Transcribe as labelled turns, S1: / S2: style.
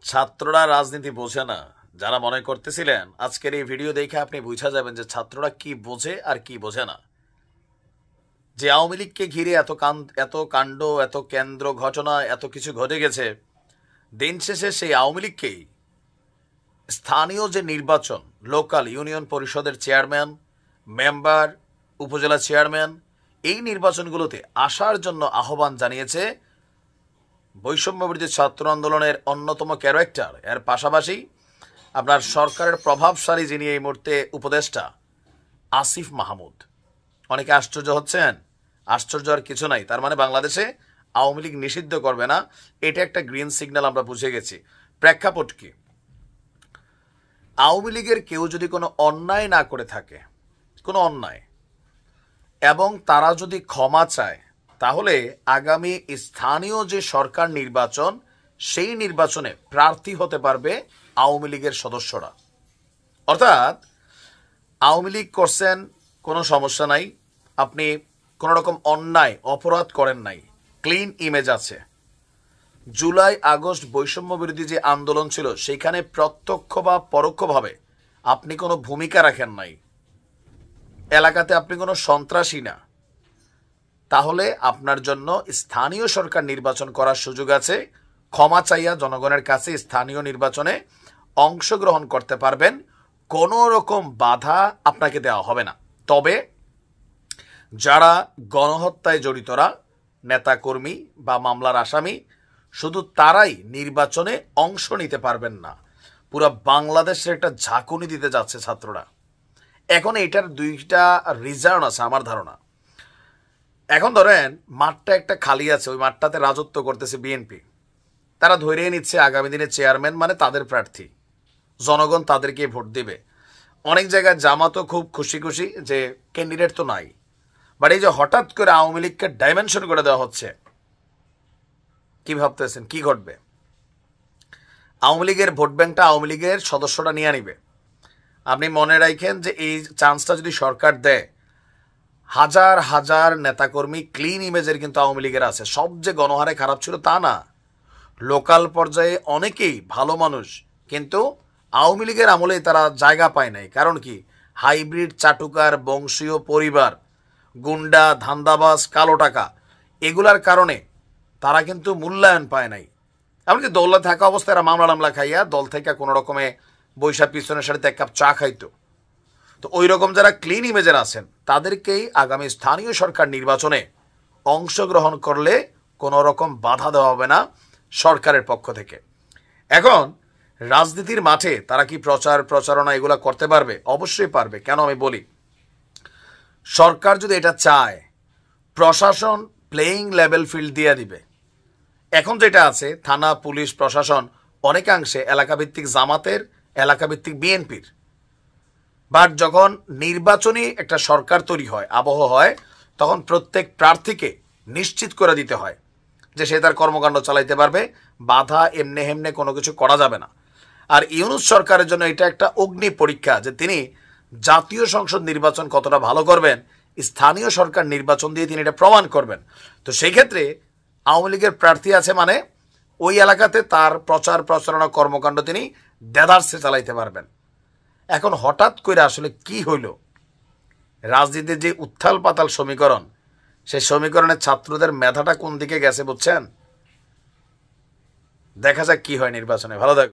S1: ছাত্ররা রাজনীতি বোঝে না। যারা মনে করতেছিলেন আজকের এই ভিডিও দেখে আপনি বুঝা যাবেন যে ছাত্ররা কি বোঝে আর কি বোঝে না। যে আওয়ামী লীগকে ঘিরে এত কাণ্ড, এত কেন্দ্র ঘটনা, এত কিছু ঘটে গেছে, দিন শেষে সেই আওয়ামী লীগকেই স্থানীয় যে নির্বাচন, লোকাল ইউনিয়ন পরিষদের চেয়ারম্যান, মেম্বার, উপজেলা চেয়ারম্যান, এই নির্বাচনগুলোতে আসার জন্য আহ্বান জানিয়েছে বৈষম্যবিরোধী ছাত্র আন্দোলনের অন্যতম ক্যারেক্টার। এর পাশাপাশি আপনার সরকারের প্রভাবশালী যিনি এই মুহূর্তে উপদেষ্টা, আসিফ মাহমুদ। অনেকে আশ্চর্য হচ্ছেন, আশ্চর্য আর কিছু নাই। তার মানে বাংলাদেশে আওয়ামী লীগ নিষিদ্ধ করবে না, এটা একটা গ্রিন সিগন্যাল আমরা বুঝে গেছি। প্রেক্ষাপট কি? আওয়ামী লীগের কেউ যদি কোনো অন্যায় না করে থাকে, কোনো অন্যায়, এবং তারা যদি ক্ষমা চায়, তাহলে আগামী স্থানীয় যে সরকার নির্বাচন, সেই নির্বাচনে প্রার্থী হতে পারবে আওয়ামী লীগের সদস্যরা। অর্থাৎ আওয়ামী লীগ করছেন, কোনো সমস্যা নাই, আপনি কোনো রকম অন্যায় অপরাধ করেন নাই, ক্লিন ইমেজ আছে। জুলাই আগস্ট বৈষম্য বিরোধী যে আন্দোলন ছিল, সেখানে প্রত্যক্ষ বা পরোক্ষভাবে আপনি কোনো ভূমিকা রাখেন নাই, এলাকাতে আপনি কোনো সন্ত্রাসী না, তাহলে আপনার জন্য স্থানীয় সরকার নির্বাচন করার সুযোগ আছে। ক্ষমা চাইয়া জনগণের কাছে স্থানীয় নির্বাচনে অংশগ্রহণ করতে পারবেন, কোনো রকম বাধা আপনাকে দেওয়া হবে না। তবে যারা গণহত্যায় জড়িতরা, নেতাকর্মী বা মামলার আসামি, শুধু তারাই নির্বাচনে অংশ নিতে পারবেন না। পুরো বাংলাদেশের একটা ঝাঁকুনি দিতে যাচ্ছে ছাত্ররা। এখন এটার দুইটা রিজন আছে আমার ধারণা। এখন ধরেন মাঠটা একটা খালি আছে, ওই মাঠটাতে রাজত্ব করতেছে বিএনপি, তারা ধরে নিচ্ছে আগামী দিনে চেয়ারম্যান মানে তাদের প্রার্থী, জনগণ তাদেরকে ভোট দিবে। অনেক জায়গায় জামাতও খুব খুশি খুশি যে ক্যান্ডিডেট তো নাই, বাট এই যে হঠাৎ করে আওয়ামী লীগকে ডাইমেনশন করে দেওয়া হচ্ছে, কি ভাবতেছেন কি ঘটবে? আওয়ামী লীগের ভোট ব্যাংকটা আওয়ামী লীগের সদস্যরা নিয়ে নিবে। আপনি মনে রাখেন যে এই চান্সটা যদি সরকার দেয়, হাজার হাজার নেতাকর্মী ক্লিন ইমেজের কিন্তু আওয়ামী লীগের আছে। সব যে গণহারে খারাপ ছিল তা না, লোকাল পর্যায়ে অনেকেই ভালো মানুষ, কিন্তু আওয়ামী লীগের আমলে তারা জায়গা পায় নাই। কারণ কি? হাইব্রিড, চাটুকার, বংশীয় পরিবার, গুন্ডা, ধান্দাবাজ, কালো টাকা, এগুলার কারণে তারা কিন্তু মূল্যায়ন পায় নাই। এমনকি দলে থাকা অবস্থায় এরা মামলা খাইয়া দল থেকে কোনো রকমে বৈশাখ পিছনের সাথে এক কাপ চা খাইতো। তো ওই রকম যারা ক্লিন ইমেজের আছেন, তাদেরকেই আগামী স্থানীয় সরকার নির্বাচনে অংশগ্রহণ করলে কোনো রকম বাধা দেওয়া হবে না সরকারের পক্ষ থেকে। এখন রাজনীতির মাঠে তারা কি প্রচারণা এগুলা করতে পারবে? অবশ্যই পারবে। কেন আমি বলি, সরকার যদি এটা চায়, প্রশাসন প্লেয়িং লেভেল ফিল্ড দিয়ে দিবে। এখন যেটা আছে, থানা, পুলিশ, প্রশাসন অনেকাংশে এলাকাভিত্তিক জামাতের, এলাকাভিত্তিক বিএনপির। বাট যখন নির্বাচনী একটা সরকার তৈরি হয়, আবহ হয়, তখন প্রত্যেক প্রার্থীকে নিশ্চিত করে দিতে হয় যে সে তার কর্মকাণ্ড চালাইতে পারবে, বাধা এমনে হেমনে কোনো কিছু করা যাবে না। আর ইউনূস সরকারের জন্য এটা একটা অগ্নি পরীক্ষা যে তিনি জাতীয় সংসদ নির্বাচন কতটা ভালো করবেন, স্থানীয় সরকার নির্বাচন দিয়ে তিনি এটা প্রমাণ করবেন। তো সেই ক্ষেত্রে আওয়ামী লীগের প্রার্থী আছে মানে ওই এলাকাতে তার প্রচারণা কর্মকাণ্ড তিনি দেদারসে চালাইতে পারবেন। এখন হঠাৎ করে আসলে কি হইল, রাজনীতির যে উত্থাল পাতাল সমীকরণ, সেই সমীকরণের ছাত্রদের মেধাটা কোন দিকে গেছে বুঝছেন? দেখা যাক কি হয় নির্বাচনে। ভালো থাকবে।